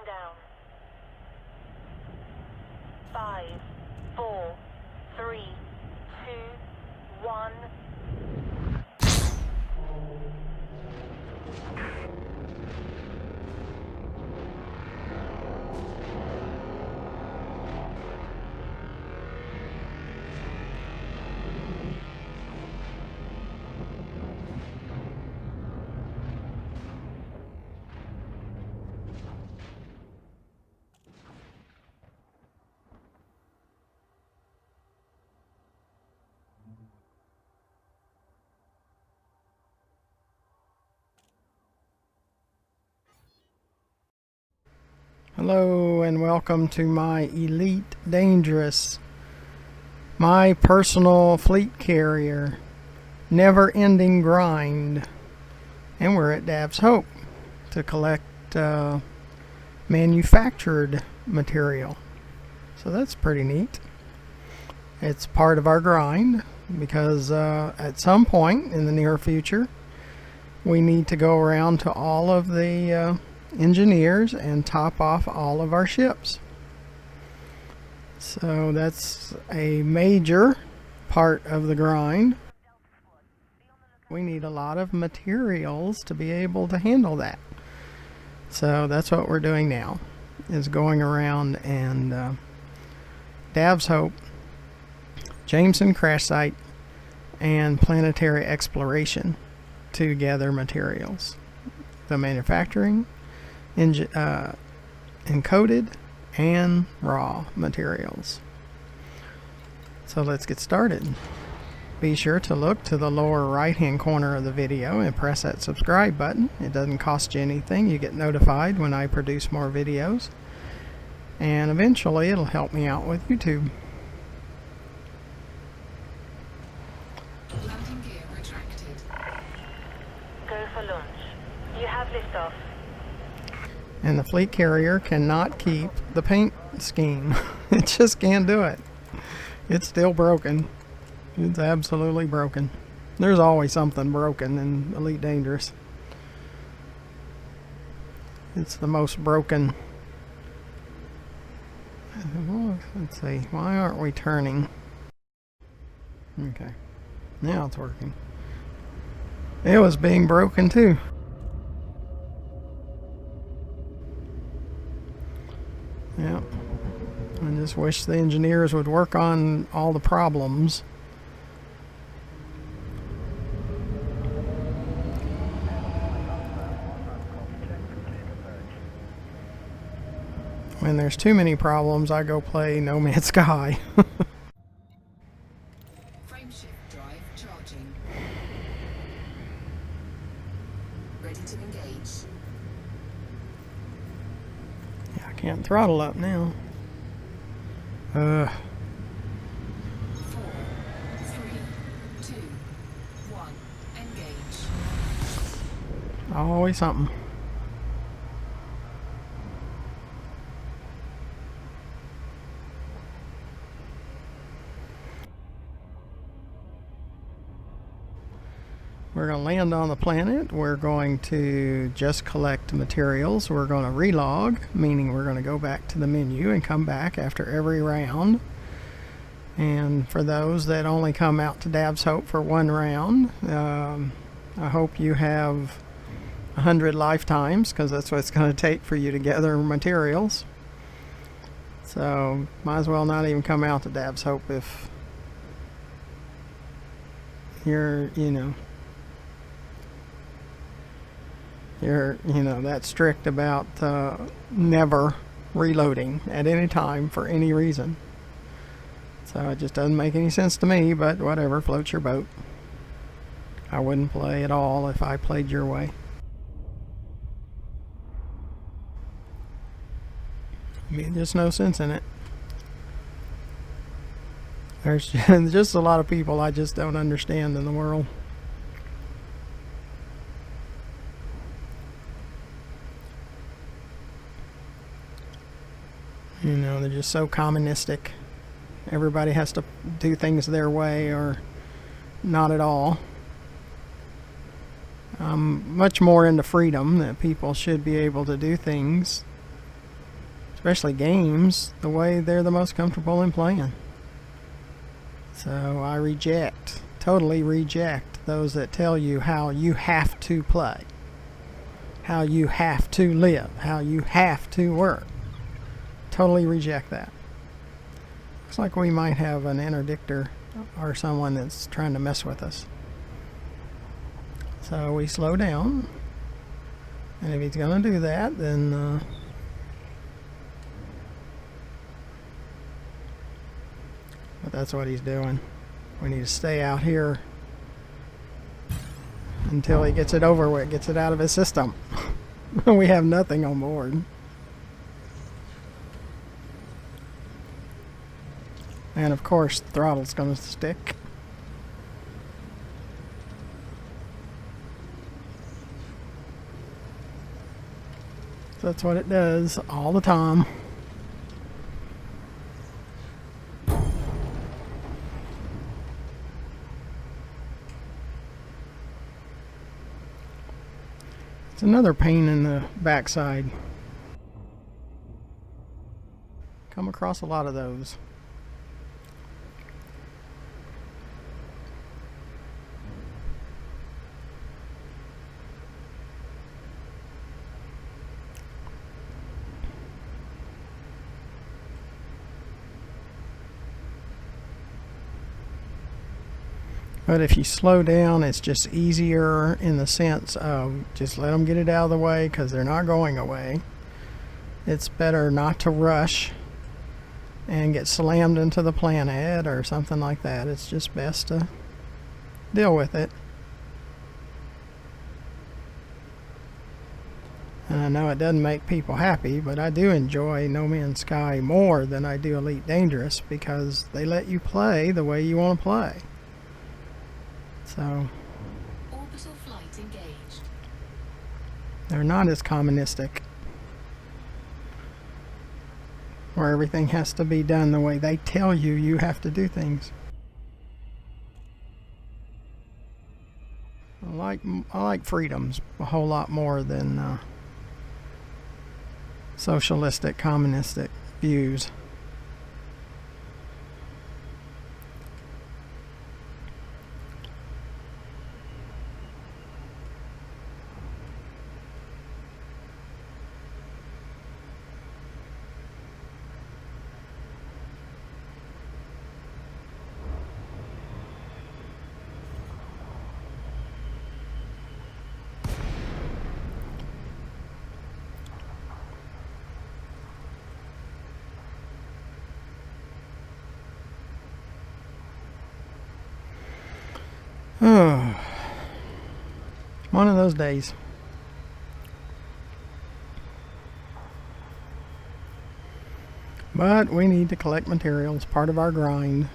down. 5, 4, 3, 2, 1. Hello and welcome to my Elite Dangerous, my personal fleet carrier, never-ending grind. And we're at Dav's Hope to collect manufactured material. So that's pretty neat. It's part of our grind because at some point in the near future we need to go around to all of the engineers and top off all of our ships. So that's a major part of the grind. We need a lot of materials to be able to handle that. So that's what we're doing now, is going around and Dav's Hope, Jameson Crash Site, and Planetary Exploration to gather materials. The manufacturing, encoded, and raw materials. So let's get started. Be sure to look to the lower right hand corner of the video and press that subscribe button. It doesn't cost you anything. You get notified when I produce more videos, and eventually it'll help me out with YouTube. Landing gear retracted. Go for launch. You have liftoff. And the fleet carrier cannot keep the paint scheme. It just can't do it. It's still broken. It's absolutely broken. There's always something broken in Elite Dangerous. It's the most broken. Let's see. Why aren't we turning? Okay. Now it's working. It was being broken too. Yeah, I just wish the engineers would work on all the problems. When there's too many problems, I go play No Man's Sky. Frameshift drive charging. Ready to engage. I can't throttle up now. 4, 3, 2, 1. Engage. Always something. We're going to land on the planet. We're going to just collect materials. We're going to relog, meaning we're going to go back to the menu and come back after every round. And for those that only come out to Dav's Hope for one round, I hope you have 100 lifetimes, because that's what it's going to take for you to gather materials. So might as well not even come out to Dav's Hope if you're, you're that strict about never reloading at any time for any reason. So it just doesn't make any sense to me, but whatever, float your boat. I wouldn't play at all if I played your way. I mean, there's no sense in it. There's just a lot of people I just don't understand in the world. They're just so communistic. Everybody has to do things their way or not at all. I'm much more into freedom, that people should be able to do things especially games, the way they're the most comfortable in playing. So I totally reject those that tell you how you have to play, how you have to live, how you have to work. Totally reject that. Looks like we might have an interdictor or someone that's trying to mess with us. So we slow down, and if he's going to do that, then but that's what he's doing. We need to stay out here until he gets it over with, gets it out of his system. We have nothing on board. And of course, the throttle's going to stick. So that's what it does all the time. It's another pain in the backside. Come across a lot of those. But if you slow down, it's just easier in the sense of just let them get it out of the way because they're not going away. It's better not to rush and get slammed into the planet or something like that. It's just best to deal with it. And I know it doesn't make people happy, but I do enjoy No Man's Sky more than I do Elite Dangerous because they let you play the way you want to play. So Orbital flight engaged. they're not as communistic, where everything has to be done the way they tell you you have to do things. I like freedoms a whole lot more than socialistic, communistic views. Oh, one of those days. But we need to collect materials, part of our grind.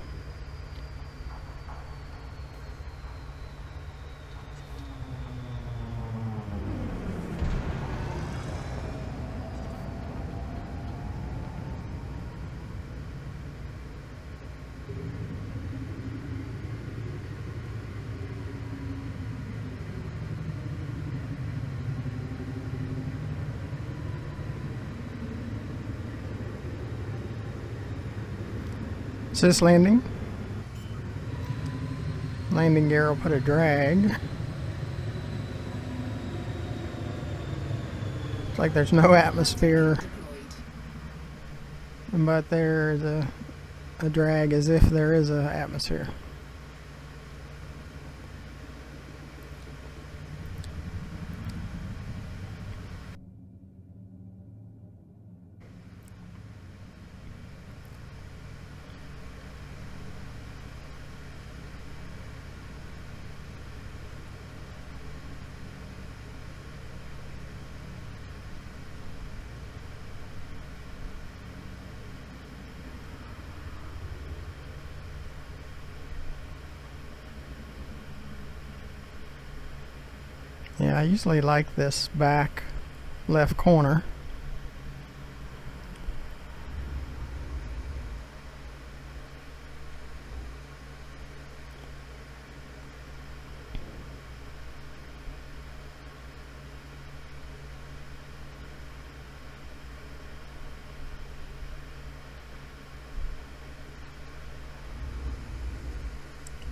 Is this landing? Landing gear will put a drag. It's like there's no atmosphere, but there's a drag as if there is an atmosphere. Yeah, I usually like this back left corner.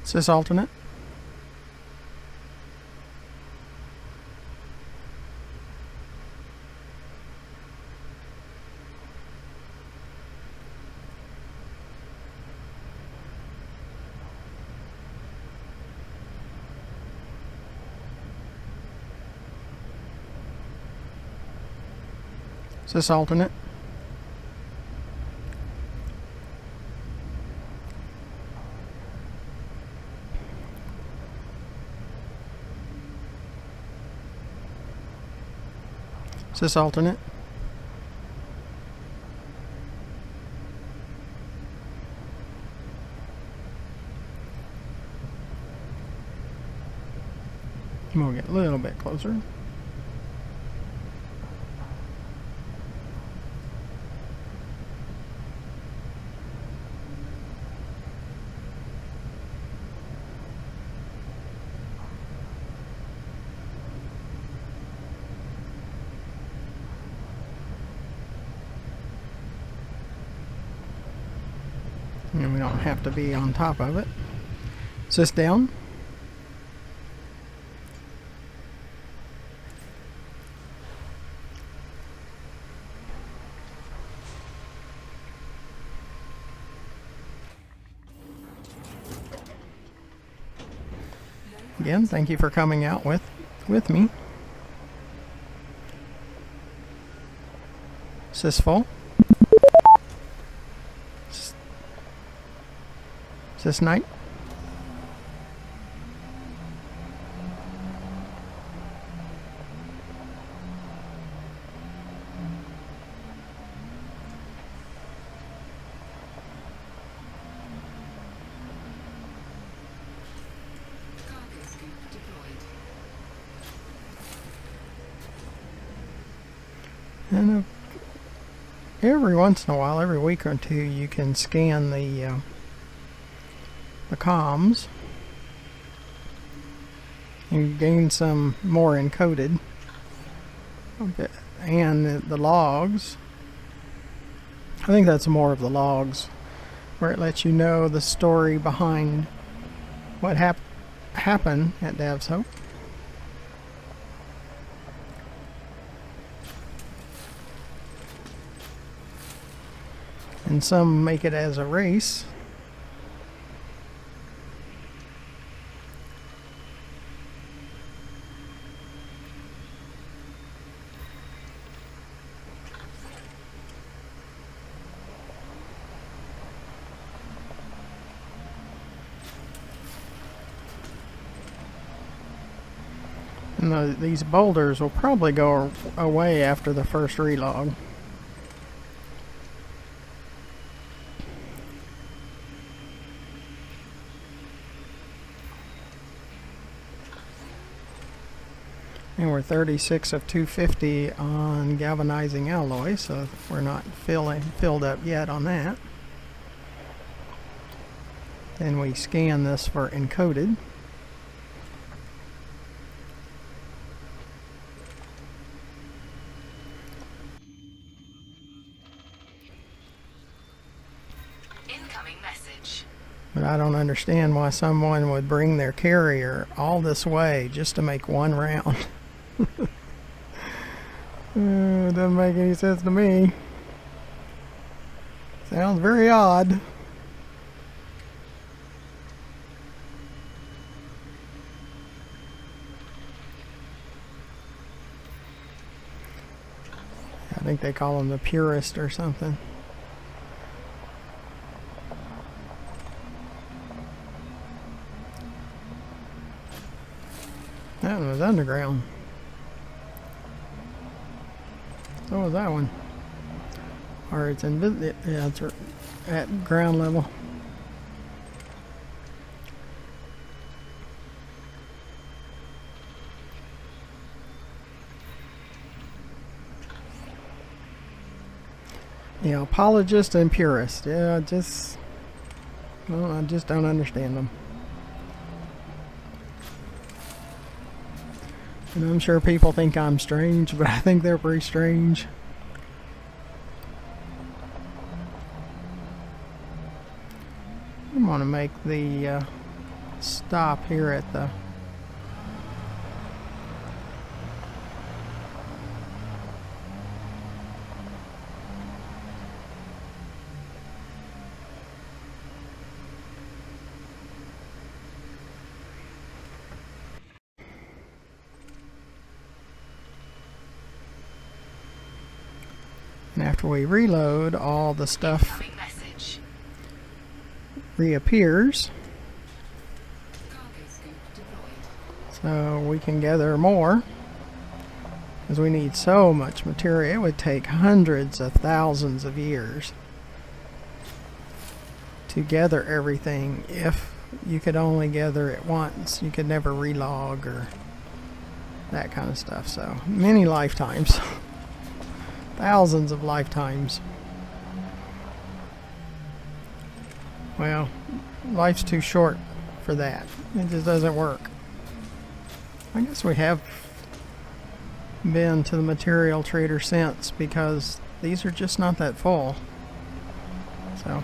Is this alternate? Is this alternate? Is this alternate? We'll get a little bit closer. And we don't have to be on top of it. Is this down? Again, thank you for coming out with me. Is this full? Is this night? Cargo scoop deployed. And every once in a while, every week or two, you can scan the comms and gain some more encoded, and the logs. I think that's more of the logs, where it lets you know the story behind what happened at Dav's Hope. And some make it as a race. And these boulders will probably go away after the first relog. And we're 36 of 250 on galvanizing alloy, so we're not filled up yet on that. Then we scan this for encoded. Incoming message. But I don't understand why someone would bring their carrier all this way just to make one round. It doesn't make any sense to me. Sounds very odd. I think they call them the purist or something. That one was underground. So was that one. Or it's invisible. Yeah, it's at ground level. Yeah, apologist and purist. Yeah, I just don't understand them. And I'm sure people think I'm strange, but I think they're pretty strange. I want to make the stop here at the and after we reload, all the stuff Incoming message. reappears, Cargo scoop deployed. so we can gather more, because we need so much material. It would take hundreds of thousands of years to gather everything. If you could only gather it once, you could never relog or that kind of stuff. So many lifetimes. Thousands of lifetimes. Well, life's too short for that. It just doesn't work. I guess we have been to the material trader since, because these are just not that full. So,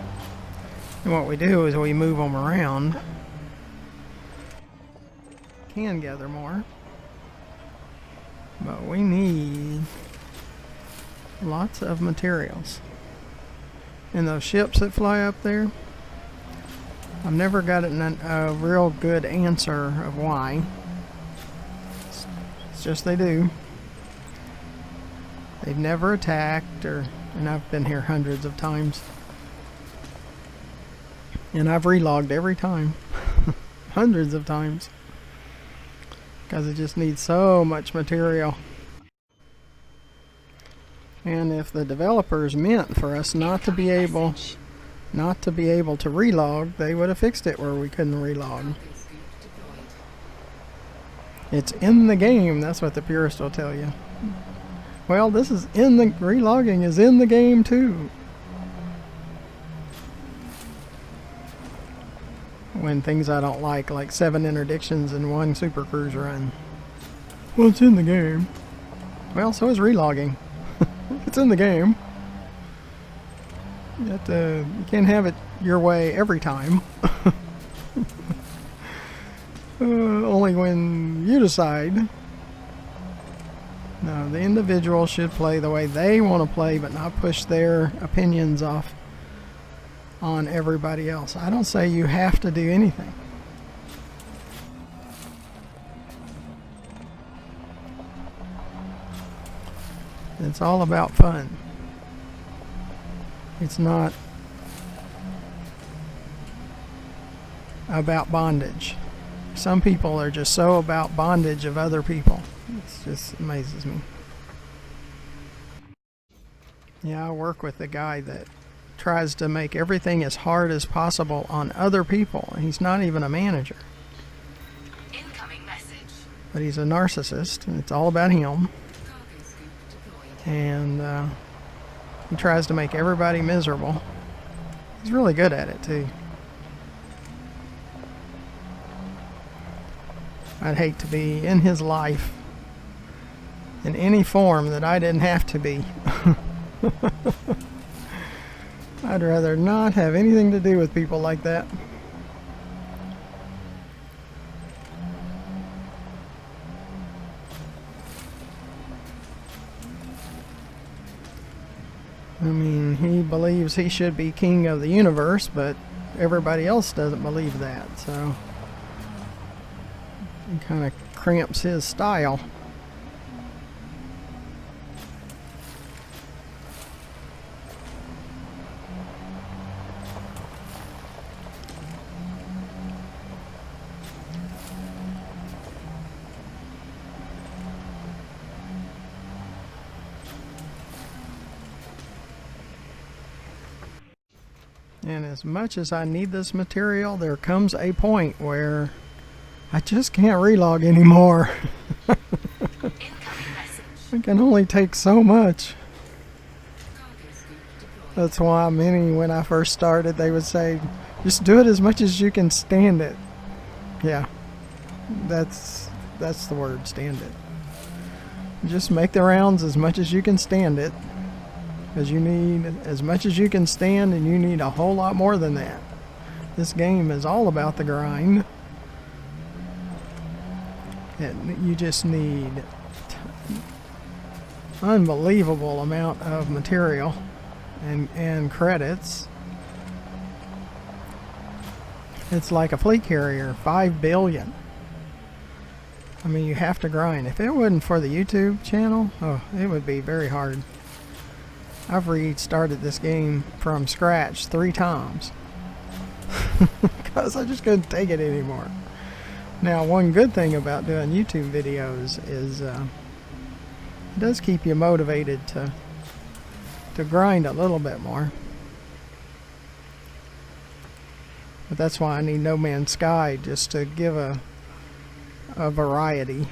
and what we do is we move them around. Can gather more, but we need lots of materials. And those ships that fly up there, I've never gotten a real good answer of why. It's just they do. They've never attacked, and I've been here hundreds of times. And I've relogged every time. Hundreds of times. Because it just needs so much material. And if the developers meant for us not to be able to relog, they would have fixed it where we couldn't relog. Cargo scoop deployed. It's in the game, that's what the purist will tell you. Well, this is in the relogging is in the game too. When things I don't like 7 interdictions and 1 super cruise run. Well, it's in the game. Well, so is relogging. It's in the game. You can't have it your way every time. Only when you decide. No, the individual should play the way they want to play, but not push their opinions off on everybody else. I don't say you have to do anything. It's all about fun. It's not about bondage. Some people are just so about bondage of other people. It just amazes me. Yeah, I work with a guy that tries to make everything as hard as possible on other people. He's not even a manager. Incoming message. But he's a narcissist, and it's all about him. Cargo scoop deployed. And he tries to make everybody miserable. He's really good at it, too. I'd hate to be in his life in any form that I didn't have to be. I'd rather not have anything to do with people like that. I mean, he believes he should be king of the universe, but everybody else doesn't believe that, so it kind of cramps his style. And as much as I need this material, there comes a point where I just can't relog anymore. Incoming message. I can only take so much. Cargo scoop deployed. That's why many, when I first started, they would say, just do it as much as you can stand it. Yeah, that's the word, stand it. Just make the rounds as much as you can stand it. Because you need as much as you can stand, and you need a whole lot more than that. This game is all about the grind. You just need unbelievable amount of material and credits. It's like a fleet carrier, 5 billion. I mean, you have to grind. If it wasn't for the YouTube channel, oh, it would be very hard. I've restarted this game from scratch 3 times because I just couldn't take it anymore. Now, one good thing about doing YouTube videos is it does keep you motivated to grind a little bit more. But that's why I need No Man's Sky, just to give a variety.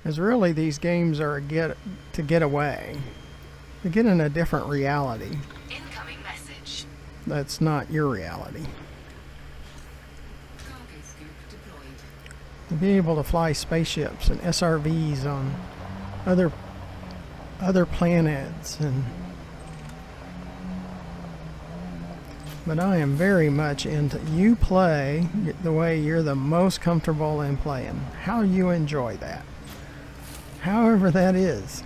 Because really these games are to get away. To get in a different reality. Incoming message. That's not your reality. Cargo scoop deployed. To be able to fly spaceships and SRVs on other planets but I am very much into you play the way you're the most comfortable in playing. How you enjoy that. However that is.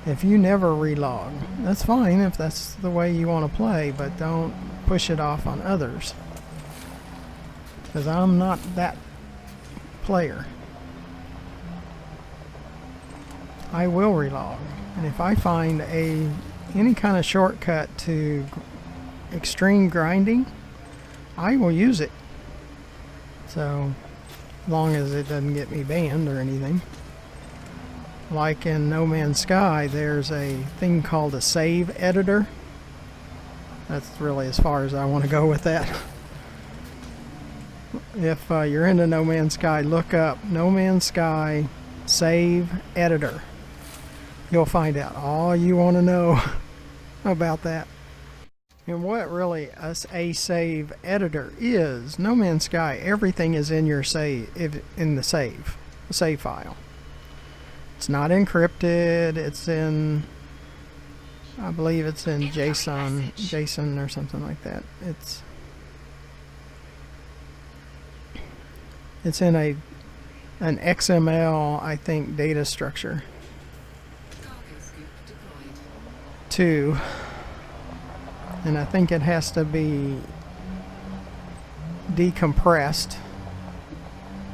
If you never relog, that's fine if that's the way you want to play, but don't push it off on others. Because I'm not that player. I will relog. And if I find any kind of shortcut to extreme grinding, I will use it. So, as long as it doesn't get me banned or anything. Like in No Man's Sky, there's a thing called a save editor. That's really as far as I want to go with that. If you're into No Man's Sky, look up No Man's Sky save editor. You'll find out all you want to know about that. And what really a save editor is, No Man's Sky, everything is in your in the save file. It's not encrypted. It's in, I believe it's in JSON or something like that. It's in an XML, I think, data structure. Cargo scoop deployed. 2. And I think it has to be decompressed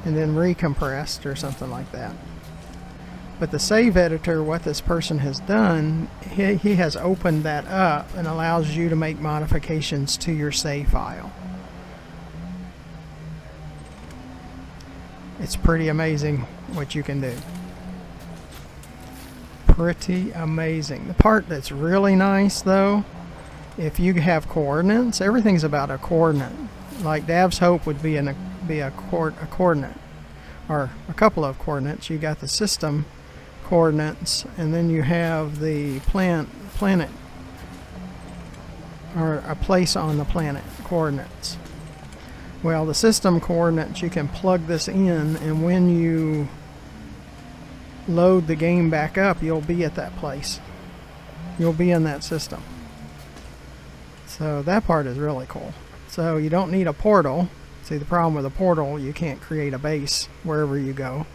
and then recompressed or something like that. But the save editor, what this person has done, he has opened that up and allows you to make modifications to your save file. It's pretty amazing what you can do. Pretty amazing. The part that's really nice though, if you have coordinates, everything's about a coordinate. Like Dav's Hope would be a coordinate, or a couple of coordinates. You got the system coordinates, and then you have the planet, or a place on the planet coordinates. Well, the system coordinates, you can plug this in, and when you load the game back up, you'll be at that place. You'll be in that system. So that part is really cool. So you don't need a portal. See, the problem with a portal, you can't create a base wherever you go.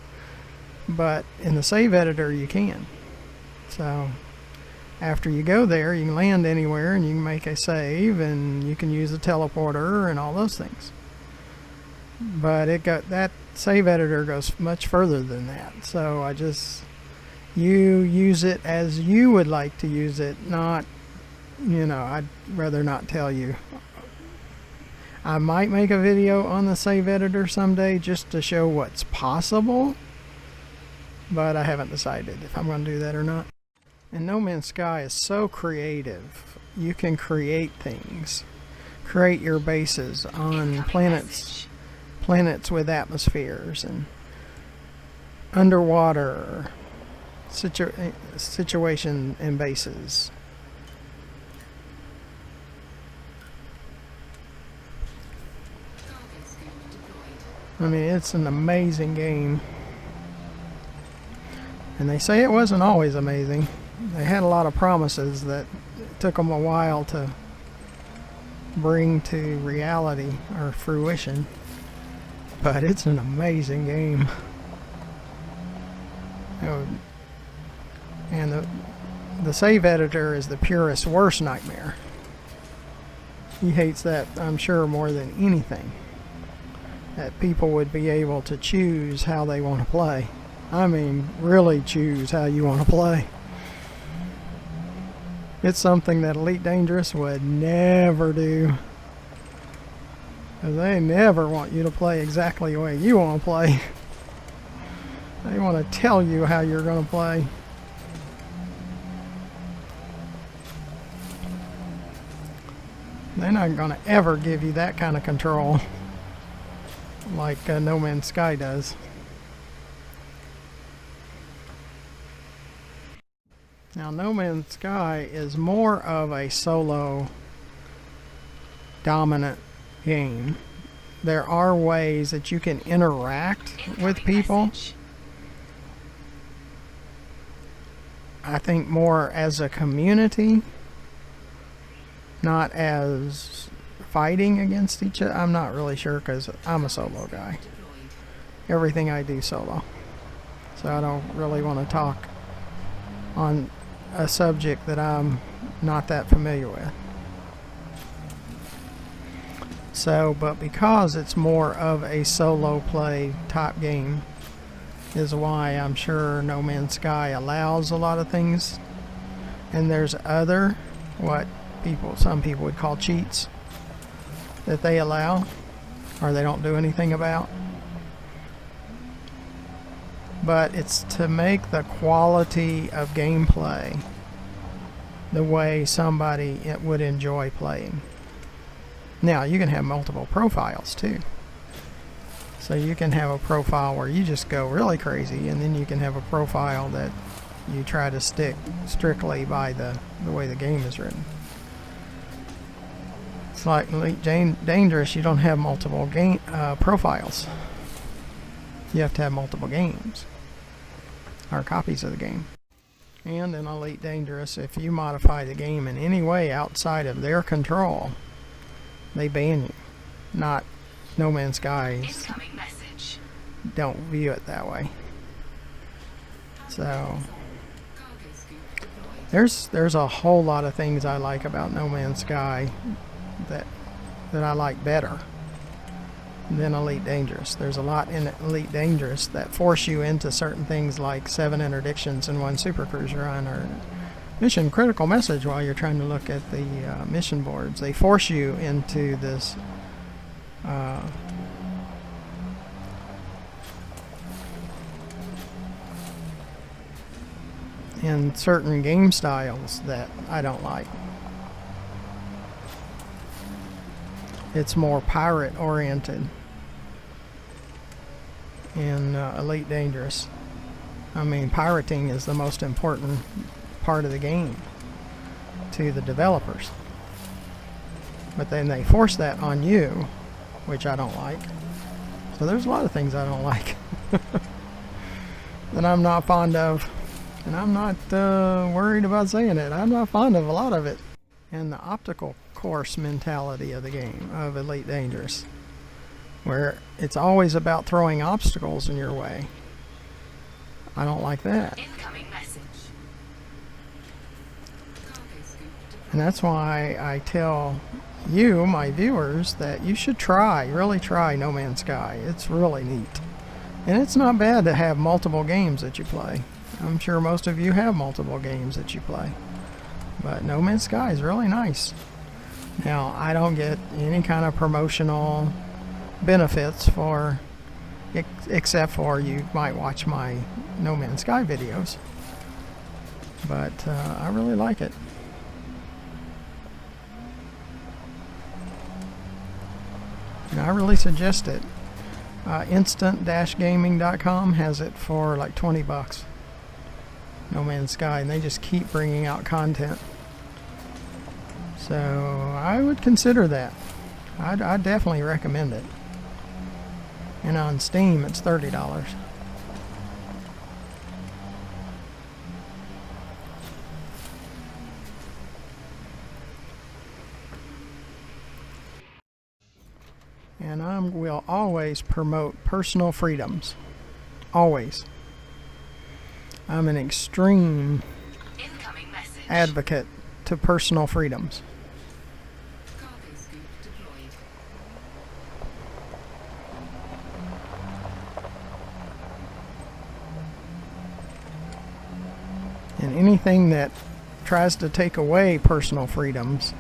But in the save editor, you can. So after you go there, you can land anywhere and you can make a save, and you can use a teleporter and all those things. But that save editor goes much further than that. So you use it as you would like to use it, not, I'd rather not tell you. I might make a video on the save editor someday just to show what's possible, but I haven't decided if I'm going to do that or not. And No Man's Sky is so creative. You can create things. Create your bases on planets with atmospheres and underwater situation and bases. I mean, it's an amazing game. And they say it wasn't always amazing. They had a lot of promises that it took them a while to bring to reality or fruition. But it's an amazing game. And the save editor is the purest worst nightmare. He hates that, I'm sure, more than anything. That people would be able to choose how they want to play. I mean, really choose how you want to play. It's something that Elite Dangerous would never do. 'Cause they never want you to play exactly the way you want to play. They want to tell you how you're going to play. They're not going to ever give you that kind of control like No Man's Sky does. Now, No Man's Sky is more of a solo dominant game. There are ways that you can interact with people. Message. I think more as a community, not as fighting against each other. I'm not really sure because I'm a solo guy. Deployed. Everything I do solo. So I don't really want to talk on a subject that I'm not that familiar with. So, but because it's more of a solo play type game is why I'm sure No Man's Sky allows a lot of things. And there's other, some people would call cheats that they allow or they don't do anything about. But it's to make the quality of gameplay the way somebody would enjoy playing. Now, you can have multiple profiles too. So you can have a profile where you just go really crazy, and then you can have a profile that you try to stick strictly by the way the game is written. It's like Elite Dangerous, you don't have multiple profiles. You have to have multiple games, or copies of the game. And in Elite Dangerous, if you modify the game in any way outside of their control, they ban you. Not No Man's Sky. Incoming message. Don't view it that way. So Cargo scoop deployed. there's a whole lot of things I like about No Man's Sky that I like better than Elite Dangerous. There's a lot in Elite Dangerous that force you into certain things like 7 interdictions and 1 super cruise run, or mission critical message while you're trying to look at the mission boards. They force you into this in certain game styles that I don't like. It's more pirate oriented in Elite Dangerous. I mean, pirating is the most important part of the game to the developers. But then they force that on you, which I don't like. So there's a lot of things I don't like that I'm not fond of. And I'm not worried about saying it. I'm not fond of a lot of it. And the optical course mentality of the game, of Elite Dangerous, where it's always about throwing obstacles in your way. I don't like that. Incoming message. Cargo scoop deployed. And that's why I tell you, my viewers, that you should really try No Man's Sky. It's really neat. And it's not bad to have multiple games that you play. I'm sure most of you have multiple games that you play. But No Man's Sky is really nice. Now, I don't get any kind of promotional benefits for, except for you might watch my No Man's Sky videos. But I really like it. And I really suggest it. Instant-gaming.com has it for like $20. No Man's Sky, and they just keep bringing out content. So I would consider that. I'd definitely recommend it. And on Steam, it's $30. And I will always promote personal freedoms. Always. I'm an extreme Incoming message. advocate to personal freedoms. Cargo scoop deployed. And anything that tries to take away personal freedoms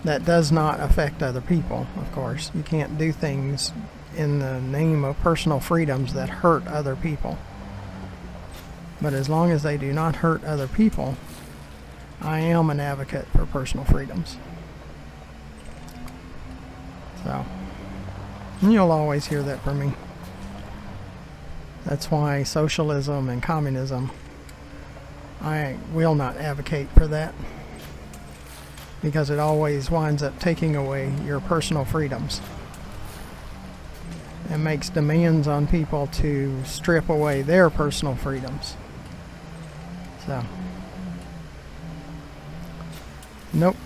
that does not affect other people, of course. You can't do things in the name of personal freedoms that hurt other people. But as long as they do not hurt other people, I am an advocate for personal freedoms. So, and you'll always hear that from me. That's why socialism and communism, I will not advocate for that, because it always winds up taking away your personal freedoms. It makes demands on people to strip away their personal freedoms. So, nope,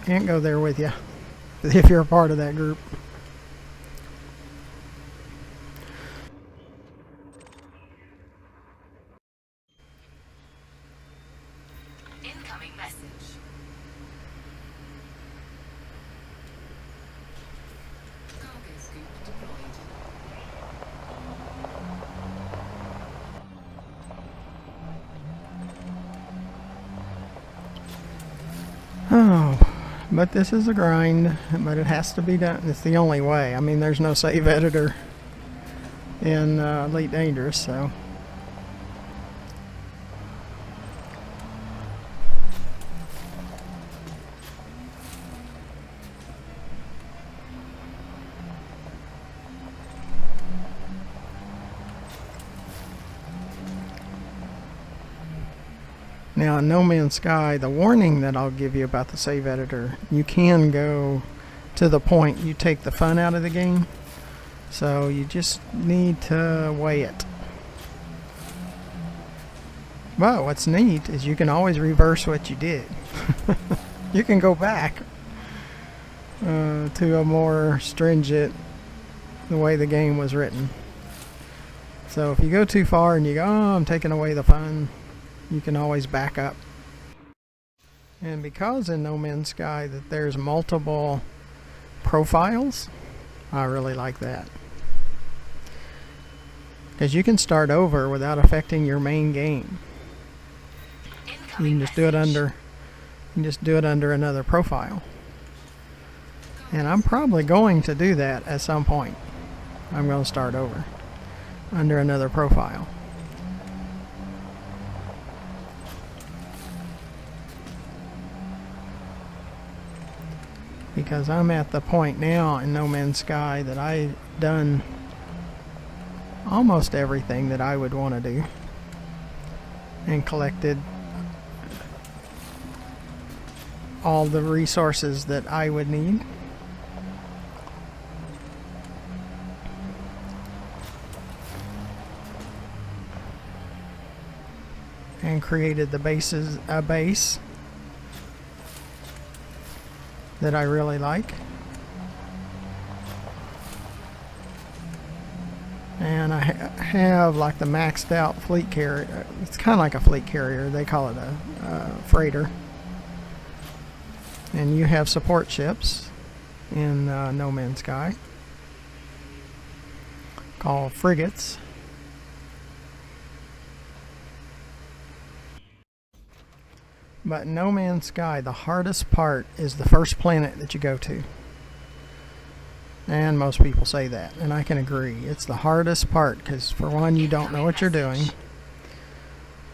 can't go there with you if you're a part of that group. Incoming message. Cargo scoop deployed. Oh, but this is a grind, but it has to be done. It's the only way. I mean, there's no save editor in Elite Dangerous, so. Now, in No Man's Sky, the warning that I'll give you about the save editor, you can go to the point you take the fun out of the game. So you just need to weigh it. But what's neat is you can always reverse what you did. You can go back to a more stringent, the way the game was written. So if you go too far and you go, oh, I'm taking away the fun, you can always back up. And because in No Man's Sky that there's multiple profiles, I really like that. Because you can start over without affecting your main game. You can just do it under another profile. And I'm probably going to do that at some point. I'm going to start over under another profile. Because I'm at the point now in No Man's Sky that I've done almost everything that I would want to do and collected all the resources that I would need. And created a base that I really like. And I have like the maxed out fleet carrier. It's kind of like a fleet carrier. They call it a freighter. And you have support ships in No Man's Sky called frigates. But in No Man's Sky, the hardest part is the first planet that you go to. And most people say that, and I can agree. It's the hardest part because, for one, you don't know what you're doing.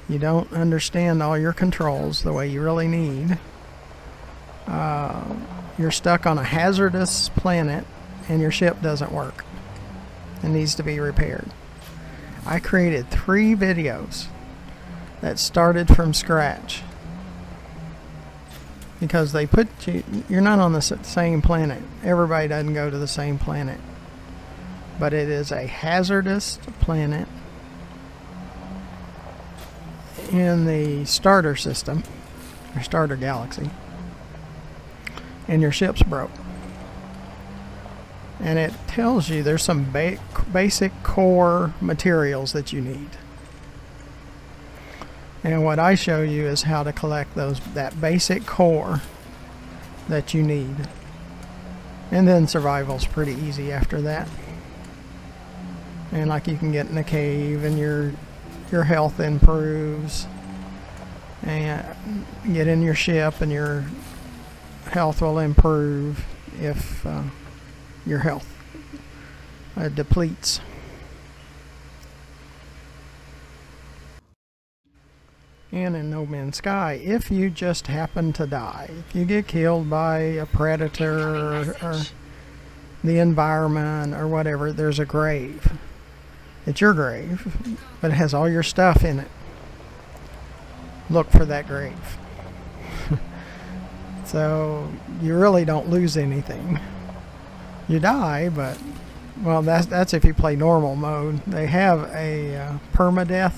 You don't understand all your controls the way you really need. You're stuck on a hazardous planet, and your ship doesn't work. It needs to be repaired. I created 3 videos that started from scratch. Because they put you're not on the same planet. Everybody doesn't go to the same planet. But it is a hazardous planet in the starter system, or starter galaxy. and your ship's broke. And it tells you there's some basic core materials that you need. And what I show you is how to collect that basic core that you need. And then survival's pretty easy after that. And like you can get in a cave and your health improves. And get in your ship and your health will improve if your health depletes. And in No Man's Sky, if you just happen to die, if you get killed by a predator or the environment or whatever, there's a grave. It's your grave, but it has all your stuff in it. Look for that grave. So you really don't lose anything. You die, but well, that's if you play normal mode. They have a permadeath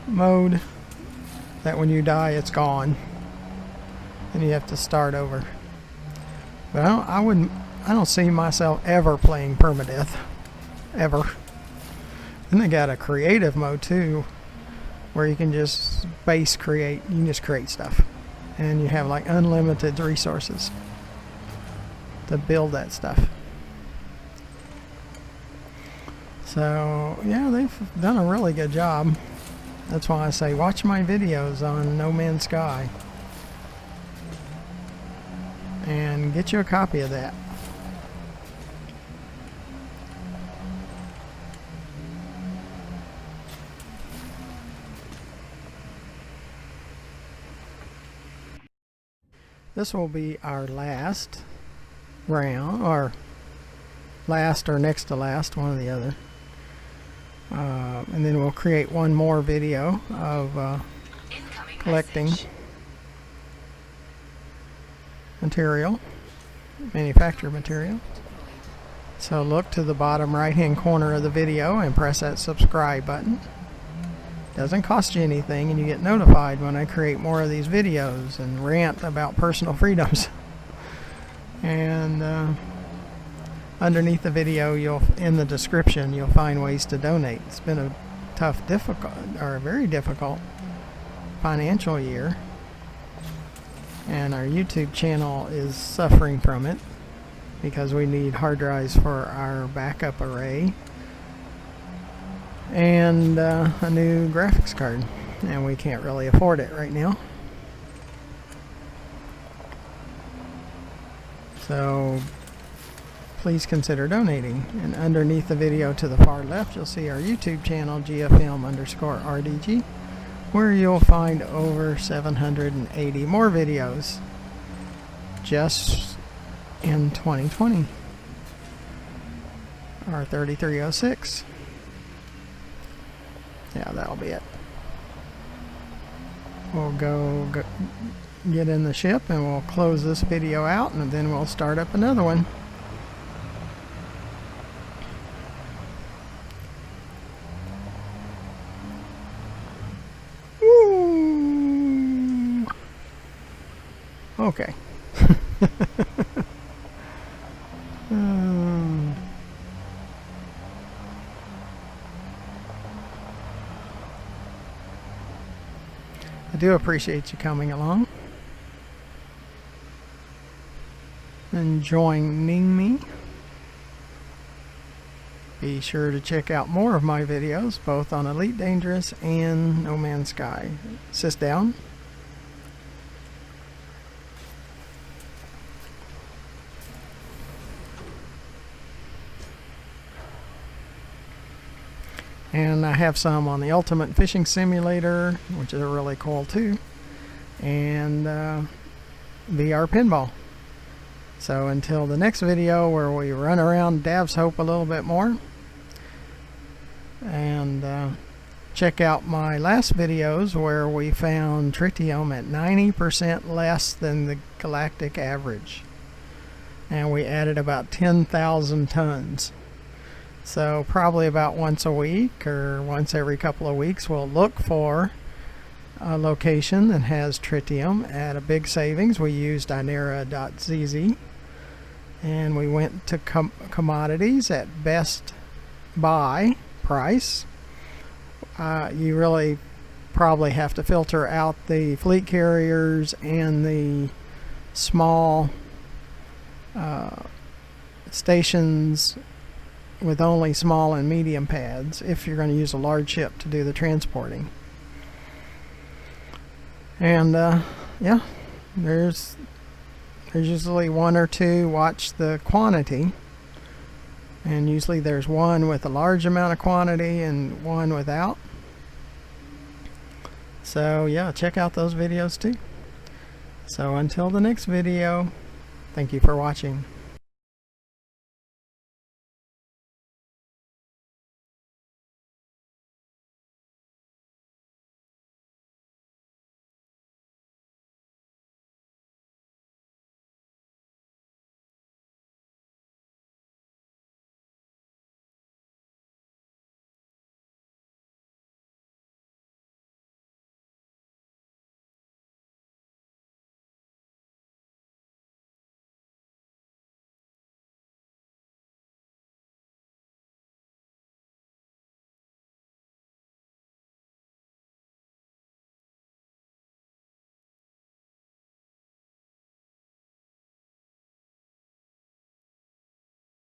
mode that when you die, it's gone, and you have to start over. But I don't see myself ever playing permadeath, ever. Then they got a creative mode too, where you can just create. You can just create stuff, and you have like unlimited resources to build that stuff. So yeah, they've done a really good job. That's why I say watch my videos on No Man's Sky and get you a copy of that. This will be our last round, or last or next to last, one or the other. And then we'll create one more video of collecting material, manufactured material. So look to the bottom right hand corner of the video and press that subscribe button. Doesn't cost you anything, and you get notified when I create more of these videos and rant about personal freedoms. And underneath the video, in the description, you'll find ways to donate. It's been a very difficult financial year, and our YouTube channel is suffering from it because we need hard drives for our backup array and a new graphics card, and we can't really afford it right now. So please consider donating. And underneath the video to the far left, you'll see our YouTube channel, GFM_RDG, where you'll find over 780 more videos just in 2020, or 3306. Yeah, that'll be it. We'll go get in the ship and we'll close this video out, and then we'll start up another one. Woo! Okay. I do appreciate you coming along and joining me. Be sure to check out more of my videos, both on Elite Dangerous and No Man's Sky. Sit down. And I have some on the Ultimate Fishing Simulator, which is really cool too, and VR Pinball. So until the next video, where we run around Dav's Hope a little bit more, and check out my last videos where we found tritium at 90% less than the galactic average, and we added about 10,000 tons. So probably about once a week or once every couple of weeks, we'll look for a location that has tritium at a big savings. We used inera.zz, and we went to commodities at best buy price. You really probably have to filter out the fleet carriers and the small stations with only small and medium pads if you're going to use a large ship to do the transporting. And yeah, there's usually one or two. Watch the quantity, and usually there's one with a large amount of quantity and one without. So yeah, check out those videos too. So until the next video, thank you for watching.